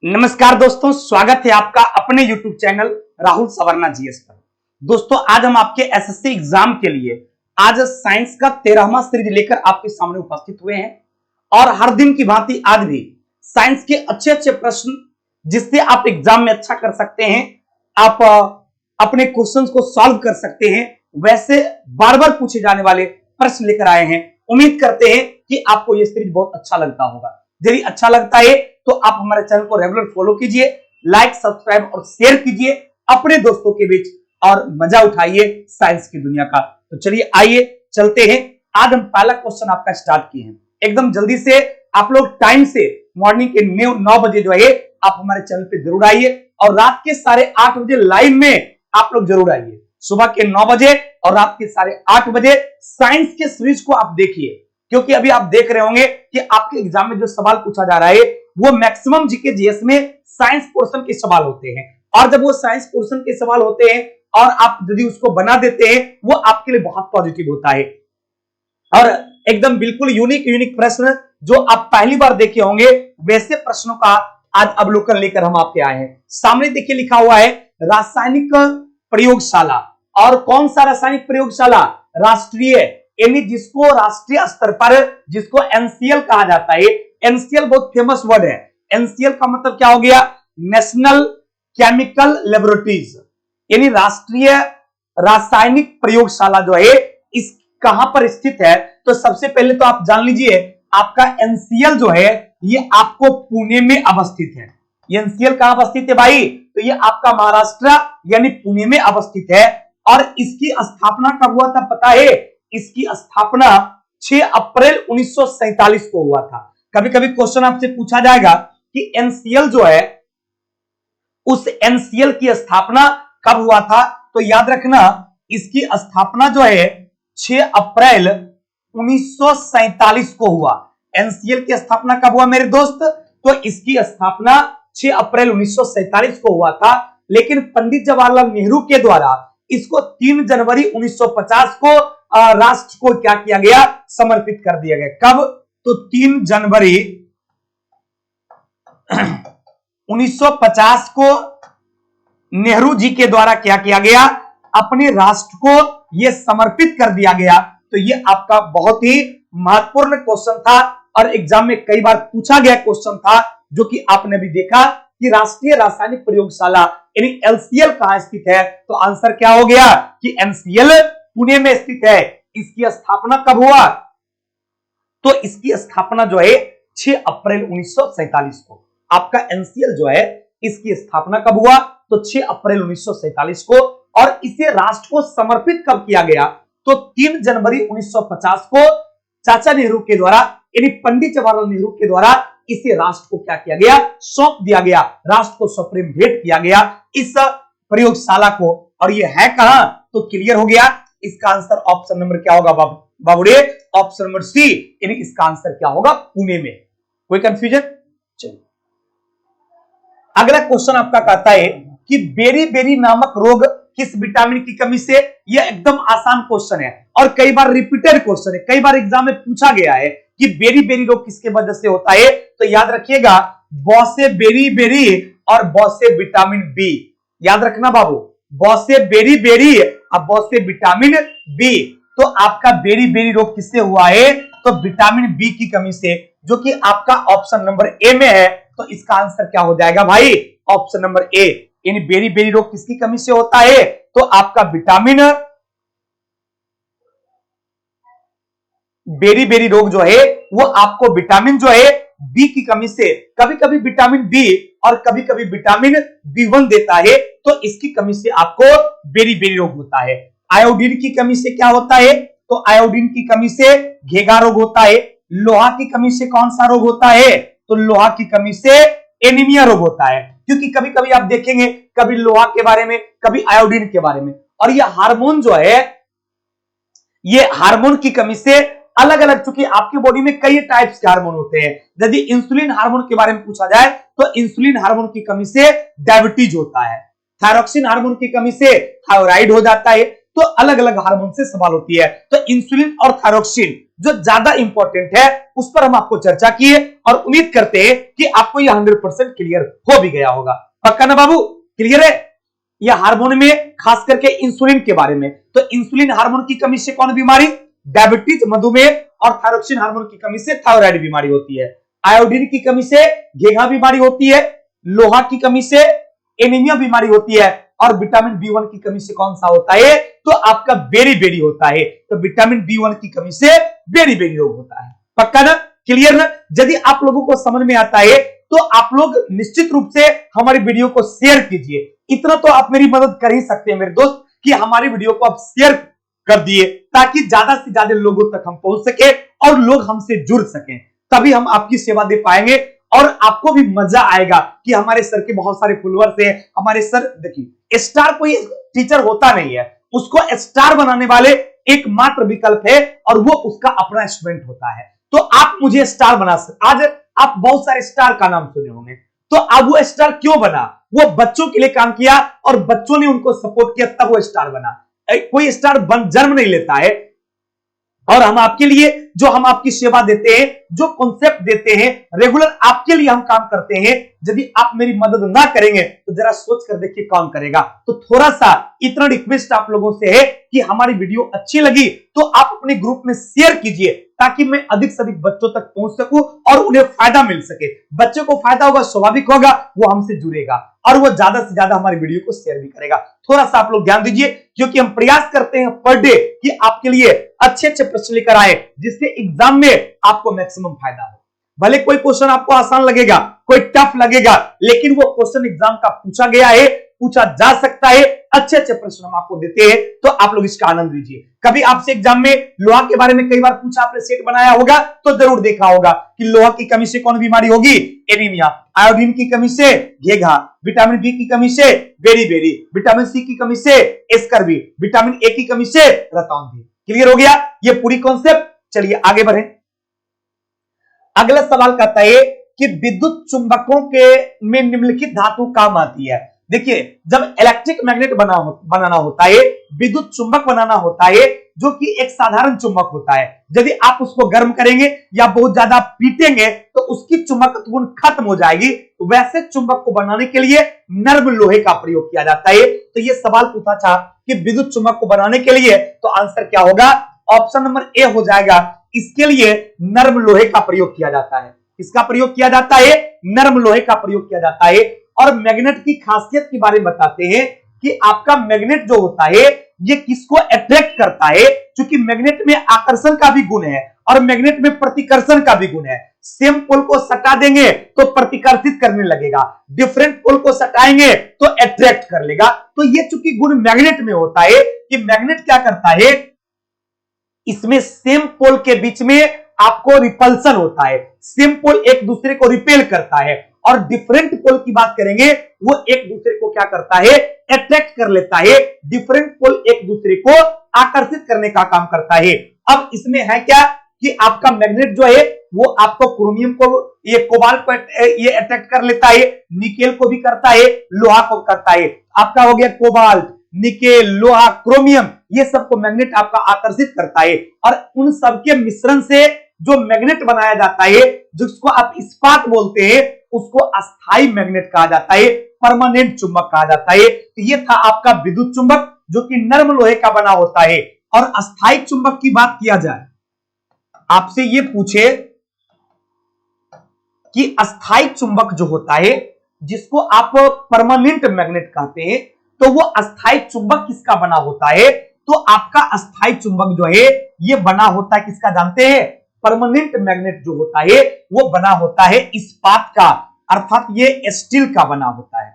नमस्कार दोस्तों, स्वागत है आपका अपने YouTube channel Rahul Savarna GS पर। दोस्तों, आज हम आपके एसएससी एग्जाम के लिए आज साइंस का 13वां सीरीज लेकर आपके सामने उपस्थित हुए हैं और हर दिन की भांति आज भी साइंस के अच्छे अच्छे प्रश्न जिससे आप एग्जाम में अच्छा कर सकते हैं, आप अपने क्वेश्चंस को सॉल्व कर सकते हैं, वैसे बार बार पूछे जाने वाले प्रश्न लेकर आए हैं। उम्मीद करते हैं कि आपको यह सीरीज बहुत अच्छा लगता होगा। यदि अच्छा लगता है तो आप हमारे चैनल को रेगुलर फॉलो कीजिए, लाइक, सब्सक्राइब और शेयर कीजिए अपने दोस्तों के बीच और मजा उठाइए साइंस की दुनिया का। तो चलिए आइए चलते हैं। आज हम पहला क्वेश्चन आपका स्टार्ट किए हैं। एकदम जल्दी से आप लोग टाइम से मॉर्निंग के 9 बजे जो है आप हमारे चैनल पे जरूर आइए और रात के 8:30 बजे लाइव में आप लोग जरूर आइए। सुबह के 9 बजे और रात के 8:30 बजे साइंस के सीरीज को आप देखिए, क्योंकि अभी आप देख रहे होंगे कि आपके एग्जाम में जो सवाल पूछा जा रहा है वो मैक्सिमम जीके जीएस में साइंस पोर्शन के सवाल होते हैं। और जब वो साइंस पोर्शन के सवाल होते हैं और आप यदि उसको बना देते हैं, वो आपके लिए बहुत पॉजिटिव होता है। और एकदम बिल्कुल यूनिक प्रश्न जो आप पहली बार देखे होंगे, वैसे प्रश्नों का आज अवलोकन लेकर हम आपके आए हैं। सामने देखिए लिखा हुआ है रासायनिक प्रयोगशाला। और कौन सा रासायनिक प्रयोगशाला? राष्ट्रीय, यानी जिसको राष्ट्रीय स्तर पर जिसको एनसीएल कहा जाता है। एनसीएल बहुत फेमस वर्ड है। एनसीएल का मतलब क्या हो गया? नेशनल केमिकल लेबोरेटरीज, यानी राष्ट्रीय रासायनिक प्रयोगशाला जो है इस कहां पर स्थित है? तो सबसे पहले तो आप जान लीजिए, आपका एनसीएल जो है ये आपको पुणे में अवस्थित है। ये एनसीएल कहां अवस्थित है भाई? तो ये आपका महाराष्ट्र यानी पुणे में अवस्थित है। और इसकी स्थापना कब हुआ था पता है? इसकी स्थापना 6 अप्रैल 1947 को हुआ था। कभी कभी क्वेश्चन आपसे पूछा जाएगा कि एनसीएल जो है उस एनसीएल की स्थापना कब हुआ था? तो याद रखना, इसकी स्थापना जो है 6 अप्रैल 1947 को हुआ। एनसीएल की स्थापना कब हुआ मेरे दोस्त? तो इसकी स्थापना 6 अप्रैल 1947 को हुआ था, लेकिन पंडित जवाहरलाल नेहरू के द्वारा इसको 3 जनवरी 1950 को राष्ट्र को क्या किया गया? समर्पित कर दिया गया। कब? तो 3 जनवरी 1950 को नेहरू जी के द्वारा क्या किया गया? अपने राष्ट्र को यह समर्पित कर दिया गया। तो यह आपका बहुत ही महत्वपूर्ण क्वेश्चन था और एग्जाम में कई बार पूछा गया क्वेश्चन था, जो कि आपने भी देखा कि राष्ट्रीय रासायनिक प्रयोगशाला यानी एलसीएल कहां स्थित है? तो आंसर क्या हो गया कि एनसीएल पुणे में स्थित है। इसकी स्थापना कब हुआ? तो इसकी स्थापना जो है 6 अप्रैल 1947 को। आपका एनसीएल जो है इसकी स्थापना कब हुआ? तो 6 अप्रैल 1947 को। और इसे राष्ट्र को समर्पित कब किया गया? तो 3 जनवरी 1950 को चाचा नेहरू के द्वारा यानी पंडित जवाहरलाल नेहरू के द्वारा इसे राष्ट्र को क्या किया गया? सौंप दिया गया। राष्ट्र को सप्रेम भेंट किया गया इस प्रयोगशाला को। और ये है कहां? तो क्लियर हो गया। इसका आंसर ऑप्शन नंबर क्या होगा बाबूरे? ऑप्शन नंबर सी, यानी इसका आंसर क्या होगा? पुणे में। कोई कंफ्यूजन? चलिए अगला क्वेश्चन आपका कहता है कि बेरी नामक रोग किस विटामिन की कमी से? यह एकदम आसान क्वेश्चन है और कई बार रिपीटेड क्वेश्चन है। कई बार एग्जाम में पूछा गया है कि बेरी रोग किसके वजह से होता है? तो याद रखिएगा, बॉसे बेरी और बॉसे विटामिन बी। याद रखना बाबू, बॉसे बेरी और बॉसे विटामिन बी। तो आपका बेरी रोग किससे हुआ है? तो विटामिन बी की कमी से, जो कि आपका ऑप्शन नंबर ए में है। तो इसका आंसर क्या हो जाएगा भाई? ऑप्शन नंबर ए, यानी बेरी रोग किसकी कमी से होता है? तो आपका विटामिन बेरी रोग जो है वो आपको विटामिन जो है बी की कमी से, कभी कभी विटामिन बी और कभी कभी विटामिन बी1 देता है, तो इसकी कमी से आपको बेरी रोग होता है। आयोडीन की कमी से क्या होता है? तो आयोडीन की कमी से घेगा रोग होता है। लोहा की कमी से कौन सा रोग होता है? तो लोहा की कमी से एनीमिया रोग होता है। क्योंकि कभी कभी आप देखेंगे, कभी लोहा के बारे में, कभी आयोडीन के बारे में। और ये हार्मोन जो है, ये हार्मोन की कमी से अलग अलग, चूंकि आपकी बॉडी में कई टाइप्स के हार्मोन होते हैं। यदि इंसुलिन हार्मोन के बारे में पूछा जाए तो इंसुलिन हार्मोन की कमी से डायबिटीज होता है। थायरॉक्सिन हार्मोन की कमी से थायराइड हो जाता है। तो अलग अलग हार्मोन से सवाल होती है। तो इंसुलिन और थायरोक्सिन जो ज्यादा इंपॉर्टेंट है उस पर हम आपको चर्चा किए और उम्मीद करते हैं कि आपको यह 100% क्लियर हो भी गया होगा। पक्का ना बाबू, क्लियर है? यह हार्मोन में खास करके इंसुलिन के बारे में। तो इंसुलिन हार्मोन की कमी से कौन बीमारी? डायबिटीज, मधुमेह, और थायरोक्सिन हार्मोन की कमी से थायराइड बीमारी होती है। आयोडीन की कमी से घेघा बीमारी होती है। लोहा की कमी से एनीमिया बीमारी होती है। और विटामिन B1 की कमी से कौन सा होता है? तो आपका बेरी होता है। तो विटामिन B1 की कमी से बेरी रोग होता है। पक्का ना, क्लियर ना? यदि आप लोगों को समझ में आता है तो आप लोग निश्चित रूप से हमारी वीडियो को शेयर कीजिए। इतना तो आप मेरी मदद कर ही सकते हैं मेरे दोस्त कि हमारी वीडियो को आप शेयर कर दिए ताकि ज्यादा से ज्यादा लोगों तक हम पहुंच सके और लोग हमसे जुड़ सकें। तभी हम आपकी सेवा दे पाएंगे और आपको भी मजा आएगा कि हमारे सर के बहुत सारे फॉलोअर्स हैं। हमारे सर, देखिए, स्टार कोई टीचर होता नहीं है, उसको स्टार बनाने वाले एकमात्र विकल्प है और वो उसका अपना स्टूडेंट होता है। तो आप मुझे स्टार बना सकते। आज आप बहुत सारे स्टार का नाम सुने होंगे, तो अब वो स्टार क्यों बना? वो बच्चों के लिए काम किया और बच्चों ने उनको सपोर्ट किया, तब वो स्टार बना। कोई स्टार जन्म नहीं लेता है। और हम आपके लिए जो हम आपकी सेवा देते हैं, जो कॉन्सेप्ट देते हैं, रेगुलर आपके लिए हम काम करते हैं। यदि आप मेरी मदद ना करेंगे तो जरा सोच कर देखिए कौन करेगा। तो थोड़ा सा इतना रिक्वेस्ट आप लोगों से है कि हमारी वीडियो अच्छी लगी तो आप अपने ग्रुप में शेयर कीजिए ताकि मैं अधिक से अधिक बच्चों तक पहुंच सकूं और उन्हें फायदा मिल सके। बच्चे को फायदा होगा, स्वाभाविक होगा वो हमसे जुड़ेगा और वो ज्यादा से ज्यादा हमारी वीडियो को शेयर भी करेगा। थोड़ा सा आप लोग ध्यान दीजिए क्योंकि हम प्रयास करते हैं पर डे कि आपके लिए अच्छे अच्छे प्रश्न लेकर आए जिससे एग्जाम में आपको मैक्सिमम फायदा हो। भले कोई क्वेश्चन आपको आसान लगेगा, कोई टफ लगेगा, लेकिन वो क्वेश्चन एग्जाम का पूछा गया है, पूछा जा सकता है। अच्छे अच्छे प्रश्न हम आपको देते हैं तो आप लोग इसका आनंद लीजिए। कभी आपसे एग्जाम में लोहा के बारे में कई बार पूछा, आपने सेट बनाया होगा तो जरूर देखा होगा कि लोहा की कमी से कौन बीमारी होगी? एनीमिया। आयोडीन की कमी से घेघा। विटामिन बी की कमी से बेरी। विटामिन सी की कमी से स्कर्वी। विटामिन ए की कमी से रतौंधी। क्लियर हो गया ये पूरी कॉन्सेप्ट? चलिए आगे बढ़े। अगला सवाल कहता है कि विद्युत चुंबकों के में निम्नलिखित धातु काम आती है। देखिए, जब इलेक्ट्रिक मैग्नेट बनाना होता है, विद्युत चुंबक बनाना होता है जो कि एक साधारण चुंबक होता है, यदि आप उसको गर्म करेंगे या बहुत ज्यादा पीटेंगे तो उसकी चुंबकत्व गुण खत्म हो जाएगी। तो वैसे चुंबक को बनाने के लिए नर्म लोहे का प्रयोग किया जाता है। तो ये सवाल पूछा था कि विद्युत चुंबक को बनाने के लिए, तो आंसर क्या होगा? ऑप्शन नंबर ए हो जाएगा। इसके लिए नर्म लोहे का प्रयोग किया जाता है। किसका प्रयोग किया जाता है? नर्म लोहे का प्रयोग किया जाता है। और मैग्नेट की खासियत के बारे में बताते हैं कि आपका मैग्नेट जो होता है ये किसको अट्रैक्ट करता है? क्योंकि मैग्नेट में आकर्षण का भी गुण है और मैग्नेट में प्रतिकर्षण का भी गुण है। सेम पोल को सटा देंगे तो प्रतिकर्षित करने लगेगा, डिफरेंट पोल को सटाएंगे तो अट्रैक्ट कर लेगा। तो ये चूंकि गुण मैग्नेट में होता है कि मैग्नेट क्या करता है, इसमें सेम पोल के बीच में आपको रिपल्सन होता है। सेम पोल एक दूसरे को रिपेल करता है और डिफरेंट पोल की बात करेंगे वो एक दूसरे को क्या करता है? अट्रैक्ट कर लेता है। डिफरेंट पोल एक दूसरे को आकर्षित करने का काम करता है। अब इसमें है क्या कि आपका मैग्नेट जो है वो आपको क्रोमियम को, ये कोबाल्ट को ये अट्रैक्ट कर लेता है, निकेल को भी करता है, लोहा को करता है। आपका हो गया कोबाल्ट, निकेल, लोहा, क्रोमियम, ये सबको मैग्नेट आपका आकर्षित करता है और उन सबके मिश्रण से जो मैग्नेट बनाया जाता है, जिसको आप इस्पात बोलते हैं, उसको अस्थाई मैग्नेट कहा जाता है, परमानेंट चुंबक कहा जाता है। तो ये था आपका विद्युत चुंबक जो कि नर्म लोहे का बना होता है। और अस्थाई चुंबक की बात किया जाए, आपसे ये पूछे कि अस्थाई चुंबक जो होता है जिसको आप परमानेंट मैग्नेट कहते हैं, तो वो अस्थाई चुंबक किसका बना होता है? तो आपका अस्थाई चुंबक जो है ये बना होता है किसका जानते हैं? परमानेंट मैग्नेट जो होता है वो बना होता है इस्पात का, अर्थात ये स्टील का बना होता है।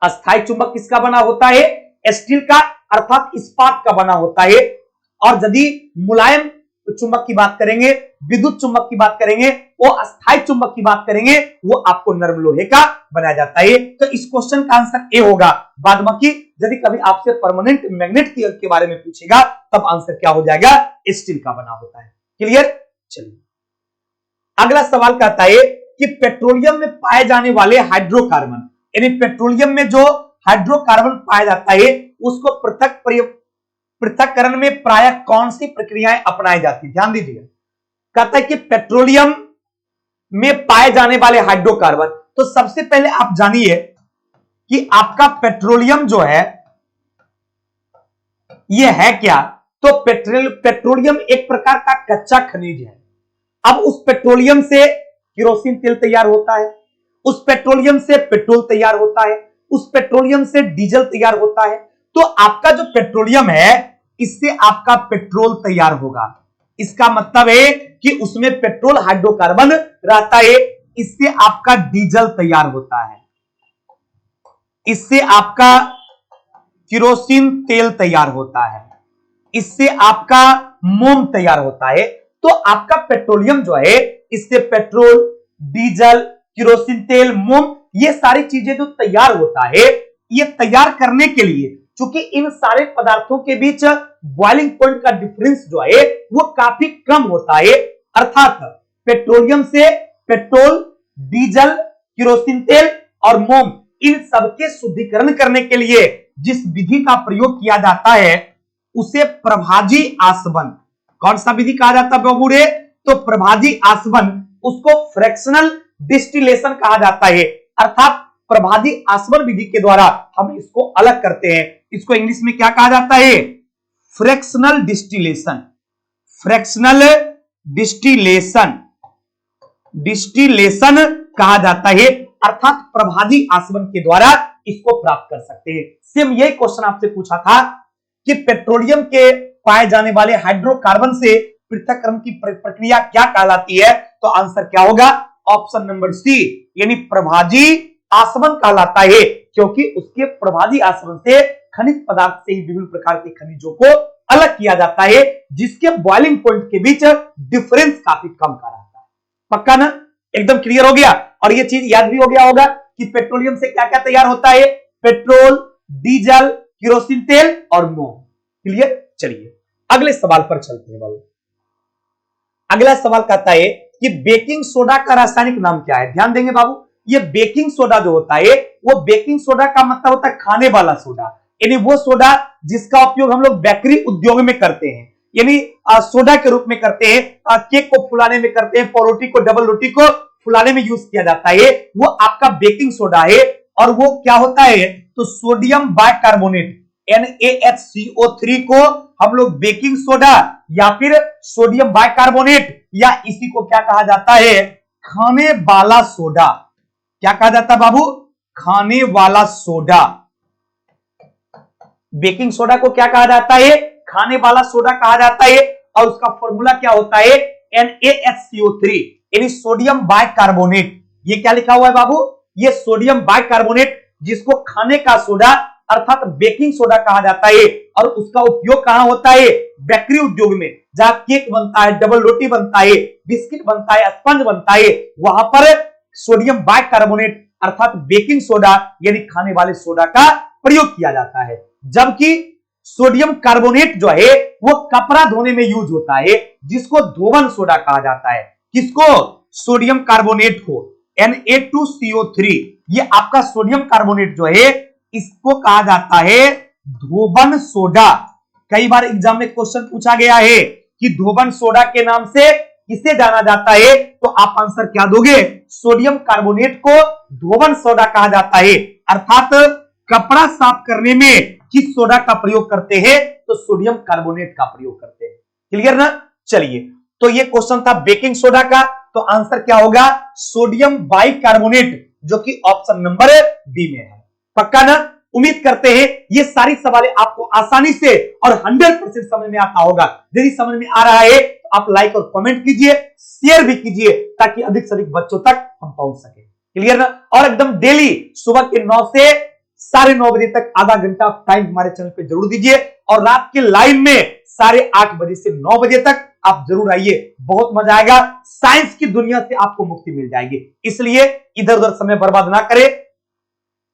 अस्थाई चुंबक किसका बना होता है? स्टील का, अर्थात इस्पात का बना होता है। और यदि मुलायम चुंबक की बात करेंगे, विद्युत चुंबक की बात करेंगे, वो अस्थाई चुंबक की बात करेंगे, वो आपको नर्म लोहे का बनाया जाता है। तो इस क्वेश्चन का आंसर ए होगा। बाद बाकी यदि कभी आपसे परमानेंट मैग्नेट के बारे में पूछेगा तब आंसर क्या हो जाएगा? स्टील का बना होता है। क्लियर? चलिए अगला सवाल कहता है कि पेट्रोलियम में पाए जाने वाले हाइड्रोकार्बन, यानी पेट्रोलियम में जो हाइड्रोकार्बन पाया जाता है उसको पृथक्करण में प्रायः कौन सी प्रक्रियाएं अपनाई जाती? ध्यान दीजिए, कहता है कि पेट्रोलियम में पाए जाने वाले हाइड्रोकार्बन। तो सबसे पहले आप जानिए कि आपका पेट्रोलियम जो है यह है क्या? तो पेट्रोलियम एक प्रकार का कच्चा खनिज है। अब उस पेट्रोलियम से केरोसिन तेल तैयार होता है, उस पेट्रोलियम से पेट्रोल तैयार होता है, उस पेट्रोलियम से डीजल तैयार होता है। तो आपका जो पेट्रोलियम है इससे आपका पेट्रोल तैयार होगा। इसका मतलब है कि उसमें पेट्रोल हाइड्रोकार्बन रहता है, इससे आपका डीजल तैयार होता है, इससे आपका केरोसिन तेल तैयार होता है, इससे आपका मोम तैयार होता है। तो आपका पेट्रोलियम जो है इससे पेट्रोल, डीजल, केरोसिन तेल, मोम, ये सारी चीजें जो तैयार होता है, ये तैयार करने के लिए चूंकि इन सारे पदार्थों के बीच बॉइलिंग पॉइंट का डिफरेंस जो है वो काफी कम होता है, अर्थात पेट्रोलियम से पेट्रोल, डीजल, केरोसिन तेल और मोम, इन सबके शुद्धिकरण करने के लिए जिस विधि का प्रयोग किया जाता है उसे प्रभाजी आसवन, कौन सा विधि कहा जाता है बाबू रे? तो प्रभाजी आसवन, उसको फ्रैक्शनल डिस्टिलेशन कहा जाता है, अर्थात प्रभाजी आसवन विधि के द्वारा हम इसको अलग करते हैं। इसको इंग्लिश में क्या कहा जाता है? Fractional distillation. Fractional distillation, distillation कहा जाता है, अर्थात प्रभाजी आसवन के द्वारा इसको प्राप्त कर सकते हैं। सेम यही क्वेश्चन आपसे पूछा था कि पेट्रोलियम के पाए जाने वाले हाइड्रोकार्बन से पृथक्करण की प्रक्रिया क्या कहलाती है? तो आंसर क्या होगा? ऑप्शन नंबर सी, यानी प्रभाजी आसवन कहलाता है, क्योंकि उसके प्रभाजी आसवन से खनिज पदार्थ से ही विभिन्न प्रकार के खनिजों को अलग किया जाता है, जिसके बॉइलिंग पॉइंट के बीच डिफरेंस काफी कम का रहता है। पक्का ना? एकदम क्लियर हो गया। और ये चीज याद भी हो गया होगा कि पेट्रोलियम से क्या क्या तैयार होता है? पेट्रोल, डीजल, केरोसिन तेल और मोम। क्लियर? चलिए अगले सवाल पर चलते हैं बाबू। अगला सवाल कहता है कि बेकिंग सोडा का रासायनिक नाम क्या है? ध्यान देंगे बाबू, ये बेकिंग सोडा जो होता है वो बेकिंग सोडा का मतलब होता है खाने वाला सोडा, यानी वो सोडा जिसका उपयोग हम लोग बेकरी उद्योग में करते हैं, यानी सोडा के रूप में करते हैं, केक को फुलाने में करते हैं, परोटी को, डबल रोटी को फुलाने में यूज किया जाता है, वो आपका बेकिंग सोडा है। और वो क्या होता है? तो सोडियम बाइकार्बोनेट NaHCO3 को हम लोग बेकिंग सोडा या फिर सोडियम बाइकार्बोनेट या इसी को क्या कहा जाता है? खाने वाला सोडा। क्या कहा जाता है बाबू? खाने वाला सोडा। बेकिंग सोडा को क्या कहा जाता है? खाने वाला सोडा कहा जाता है। और उसका फॉर्मूला क्या होता है? NaHCO3, यानी सोडियम बाइकार्बोनेट। ये क्या लिखा हुआ है बाबू? ये सोडियम बाइकार्बोनेट, जिसको खाने का सोडा अर्थात बेकिंग सोडा कहा जाता है, और उसका उपयोग कहां होता है? बेकरी उद्योग में, जहां केक बनता है, डबल रोटी बनता है, बिस्किट बनता है, स्पंज बनता है, वहां पर सोडियम बाइकार्बोनेट अर्थात बेकिंग सोडा यानी खाने वाले सोडा का प्रयोग किया जाता है। जबकि सोडियम कार्बोनेट जो है वो कपड़ा धोने में यूज होता है, जिसको धोवन सोडा कहा जाता है। किसको? सोडियम कार्बोनेट को, Na2CO3। ये आपका सोडियम कार्बोनेट जो है इसको कहा जाता है धोवन सोडा। कई बार एग्जाम में क्वेश्चन पूछा गया है कि धोवन सोडा के नाम से किसे जाना जाता है, तो आप आंसर क्या दोगे? सोडियम कार्बोनेट को धोवन सोडा कहा जाता है, अर्थात कपड़ा साफ करने में किस सोडा का प्रयोग करते हैं? तो सोडियम कार्बोनेट का प्रयोग करते हैं। क्लियर ना? चलिए, तो ये क्वेश्चन था बेकिंग सोडा का, तो आंसर क्या होगा? सोडियम बाइकार्बोनेट, जो कि ऑप्शन नंबर बी में है। पक्का ना? उम्मीद करते हैं ये सारी सवालें आपको आसानी से और 100% समझ में आता होगा। यदि समझ में आ रहा है तो आप लाइक और कमेंट कीजिए, शेयर भी कीजिए, ताकि अधिक से अधिक बच्चों तक हम पहुंच सके। क्लियर ना? और एकदम डेली सुबह के 9 से 9:30 बजे तक आधा घंटा टाइम हमारे चैनल पे जरूर दीजिए, और रात के लाइव में 8:30 बजे से 9 बजे तक आप जरूर आइए, बहुत मजा आएगा। साइंस की दुनिया से आपको मुक्ति मिल जाएगी। इसलिए इधर उधर समय बर्बाद ना करें,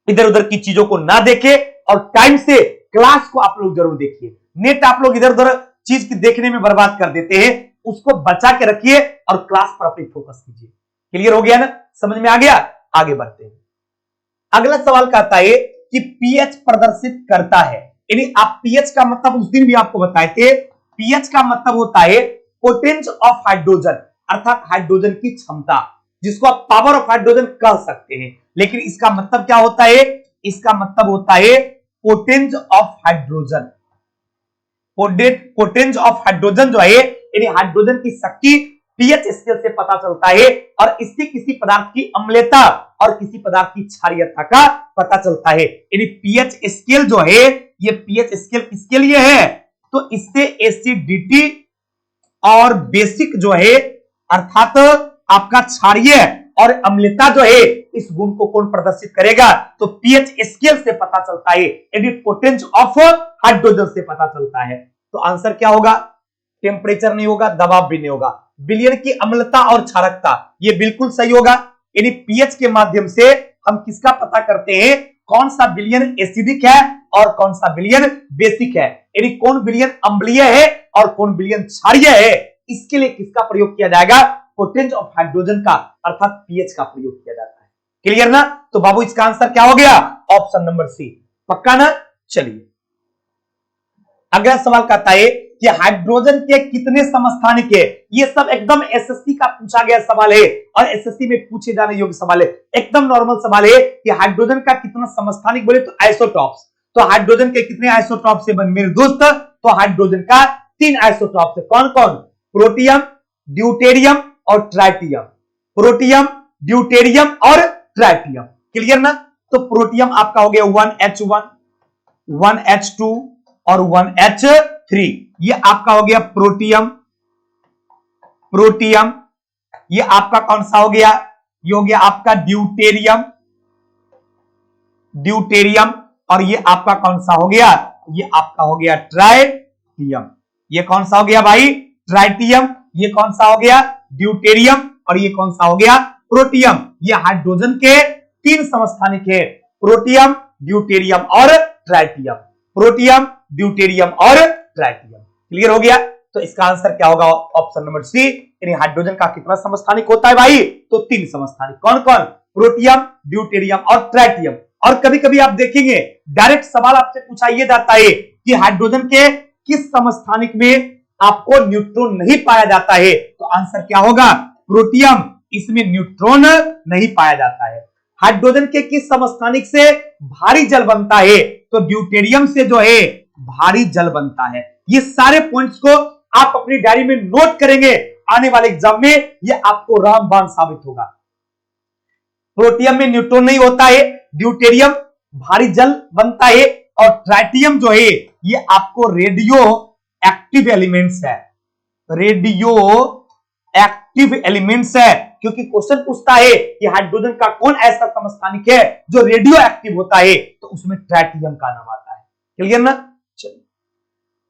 इधर उधर की चीजों को ना देखें, और टाइम से क्लास को आप लोग जरूर देखिए। नेट आप लोग इधर उधर चीज की देखने में बर्बाद कर देते हैं, उसको बचा के रखिए और क्लास पर अपनी फोकस कीजिए। क्लियर हो गया ना? समझ में आ गया? आगे बढ़ते हैं। अगला सवाल कहता है कि पीएच प्रदर्शित करता है यानी आप पीएच का मतलब उस दिन भी आपको बताए थे, पीएच का मतलब होता है पोटेंस ऑफ हाइड्रोजन, अर्थात हाइड्रोजन की क्षमता, जिसको आप पावर ऑफ हाइड्रोजन कह सकते हैं। लेकिन इसका मतलब क्या होता है, इसका मतलब होता है potence of hydrogen. Potence of hydrogen जो है यानी हाइड्रोजन की शक्ति पीएच स्केल से पता चलता है, और इससे किसी पदार्थ की अम्लता और किसी पदार्थ की क्षारीयता का पता चलता है। यानी पीएच स्केल जो है, ये पीएच स्केल किसके लिए है, तो इससे एसिडिटी और बेसिक जो है अर्थात आपका क्षारीय और अम्लता जो है, इस गुण को कौन प्रदर्शित करेगा, तो पीएच स्केल से पता चलता है, यानी पोटेंस ऑफ हाइड्रोजन से पता चलता है। तो आंसर क्या होगा, टेम्परेचर नहीं होगा, दबाव भी नहीं होगा, विलयन की अम्लता और क्षारकता, ये बिल्कुल सही होगा। यानी पीएच के माध्यम से हम किसका पता करते हैं, कौन सा विलयन एसिडिक है और कौन सा विलयन बेसिक है, यानी कौन विलयन अम्लीय है और कौन विलयन क्षारीय है, इसके लिए किसका प्रयोग किया जाएगा, पोटेंस ऑफ हाइड्रोजन का अर्थात पीएच का प्रयोग किया जाता है। क्लियर ना, तो बाबू इसका आंसर क्या हो गया, ऑप्शन नंबर सी, पक्का ना। चलिए अगला सवाल कहता है कि हाइड्रोजन के कितने समस्थानिक है, ये सब एकदम एसएससी का पूछा गया सवाल है और एसएससी में पूछे जाने योग्य सवाल है, एकदम नॉर्मल सवाल है कि हाइड्रोजन का कितना समस्थानिक बोले तो आइसोटॉप्स, तो हाइड्रोजन के कितने आइसोटॉप्स है मेरे दोस्त, तो हाइड्रोजन का 3 आइसोटॉप्स है, कौन कौन, प्रोटियम, ड्यूटेरियम और ट्राइटियम, प्रोटियम, ड्यूटेरियम और ट्राइटियम। क्लियर ना, तो प्रोटियम आपका हो गया 1H1, 1H2 और 1H3, ये आपका हो गया प्रोटियम, प्रोटियम, ये आपका कौन सा हो गया, ये हो गया आपका ड्यूटेरियम, ड्यूटेरियम, और ये आपका कौन सा हो गया, ये आपका हो गया ट्राइटियम, ये कौन सा हो गया भाई, ट्राइटियम, ये कौन सा हो गया, ड्यूटेरियम, और ये कौन सा हो गया, प्रोटियम। ये हाइड्रोजन के 3 समस्थानिक है, प्रोटियम, ड्यूटेरियम और ट्राइटियम, प्रोटियम, ड्यूटेरियम और ट्राइटियम। क्लियर हो गया, तो इसका आंसर क्या होगा, ऑप्शन नंबर सी, यानी हाइड्रोजन का कितना समस्थानिक होता है भाई, तो 3 समस्थानिक, कौन कौन, प्रोटियम, ड्यूटेरियम और ट्राइटियम। और कभी कभी आप देखेंगे डायरेक्ट सवाल आपसे पूछा यह जाता है कि हाइड्रोजन के किस समस्थानिक में आपको न्यूट्रॉन नहीं पाया जाता है, तो आंसर क्या होगा, प्रोटियम, इसमें न्यूट्रॉन नहीं पाया जाता है। हाइड्रोजन के किस समस्थानिक से भारी जल बनता है, तो ड्यूटेरियम से जो है भारी जल बनता है। ये सारे पॉइंट्स को आप अपनी डायरी में नोट करेंगे, आने वाले एग्जाम में ये आपको रामबाण साबित होगा। प्रोटियम में न्यूट्रॉन नहीं होता है, ड्यूटेरियम भारी जल बनता है, और ट्राइटियम जो है ये आपको रेडियो एक्टिव एलिमेंट्स है, रेडियो एक्टिव एलिमेंट्स है, क्योंकि क्वेश्चन पूछता है कि हाइड्रोजन का कौन ऐसा समस्थानिक है जो रेडियो एक्टिव होता है, तो उसमें ट्राइटियम का नाम आता है। क्लियर ना,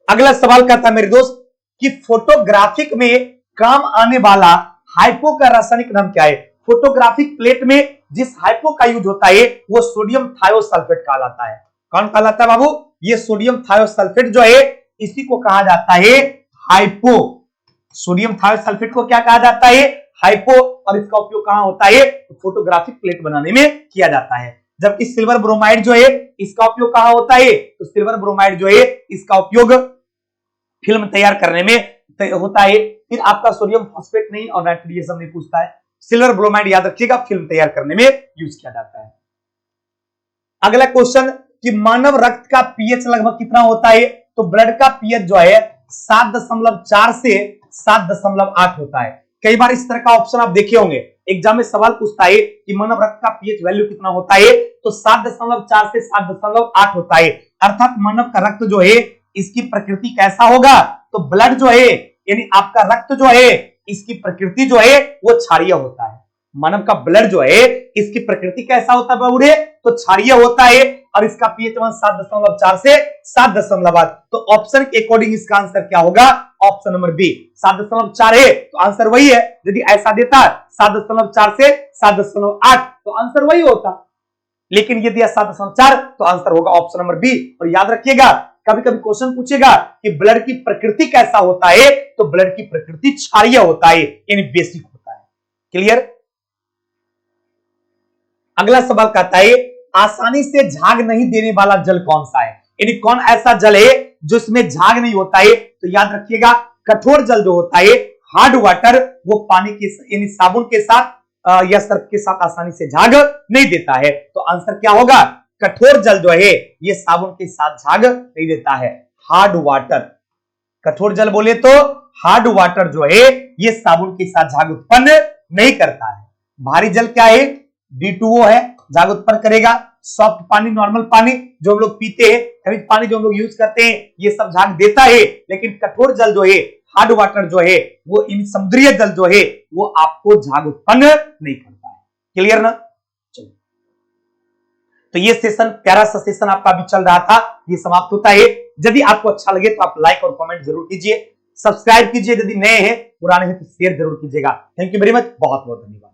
अगला सवाल कहता है मेरे दोस्त कि फोटोग्राफिक में काम आने वाला हाइपो का रासायनिक नाम क्या है। फोटोग्राफिक प्लेट में जिस हाइपो का यूज होता है वो सोडियम थायोसल्फेट कहलाता है। कौन कहलाता है बाबू, ये सोडियम थायोसल्फेट जो है इसी को कहा जाता है हाइपो। सोडियम थायोसल्फेट को क्या कहा जाता है, हाइपो, और इसका उपयोग कहां होता है, तो फोटोग्राफिक प्लेट बनाने में किया जाता है। जबकि सिल्वर ब्रोमाइड जो है इसका उपयोग कहां होता है, तो सिल्वर ब्रोमाइड जो है इसका उपयोग फिल्म तैयार करने में होता है। फिर आपका सोडियम फॉस्फेट नहीं और नाइट्रेट नहीं पूछता है, सिल्वर ब्रोमाइड याद रखिएगा फिल्म तैयार करने में यूज किया जाता है। अगला क्वेश्चन कि मानव रक्त का पीएच लगभग कितना होता है, तो ब्लड का पीएच जो है 7.4 से 7.8 होता है। कई बार इस तरह का ऑप्शन आप देखे होंगे, एग्जाम में सवाल पूछता है कि मानव रक्त का पीएच वैल्यू कितना होता है, तो 7.4 से 7.8 होता है। अर्थात मानव का रक्त जो है इसकी प्रकृति कैसा होगा, तो ब्लड जो है यानी आपका रक्त जो है इसकी प्रकृति जो है वो क्षारीय होता है। मानव का ब्लड जो है इसकी प्रकृति कैसा होता है बाबूरे, तो क्षारीय होता है, और इसका पीएच 7.4 से 7.8। तो ऑप्शन के अकॉर्डिंग इसका आंसर क्या होगा, ऑप्शन नंबर बी 7.4 है, तो आंसर वही है। यदि ऐसा देता 7.4 से 7.8 तो आंसर वही होता, लेकिन यदि 7.4 तो आंसर होगा ऑप्शन नंबर बी। और याद रखिएगा कभी कभी क्वेश्चन पूछेगा कि ब्लड की प्रकृति कैसा होता है, तो ब्लड की प्रकृति क्षारीय होता है यानी बेसिक होता है। क्लियर। अगला सवाल कहता है आसानी से झाग नहीं देने वाला जल कौन सा है, यानी कौन ऐसा जल है जो इसमें झाग नहीं होता है? तो याद रखिएगा, कठोर जल जो होता है, हार्ड वाटर, वो पानी के यानी साबुन के साथ या सर्फ के साथ आसानी से झाग नहीं देता है। तो आंसर क्या होगा? कठोर जल जो है ये साबुन के साथ झाग नहीं देता है। हार्ड वाटर, कठोर जल बोले तो हार्ड वाटर जो है ये साबुन के साथ झाग उत्पन्न नहीं करता है। भारी जल क्या है? D2O है, झाग उत्पन्न करेगा। सॉफ्ट पानी, नॉर्मल पानी जो हम लोग पीते हैं, खनिज पानी जो हम लोग यूज करते हैं, ये सब झाग देता है। लेकिन कठोर जल जो है, हार्ड वाटर जो है, वो इन समुद्रीय जल जो है वो आपको झाग उत्पन्न नहीं करता है। क्लियर ना? चलिए, तो ये सेशन, प्यारा सा सेशन आपका अभी चल रहा था, ये समाप्त होता है। यदि आपको अच्छा लगे तो आप लाइक और कमेंट जरूर कीजिए, सब्सक्राइब कीजिए, यदि नए हैं, पुराने हैं तो शेयर जरूर कीजिएगा। थैंक यू वेरी मच, बहुत बहुत धन्यवाद।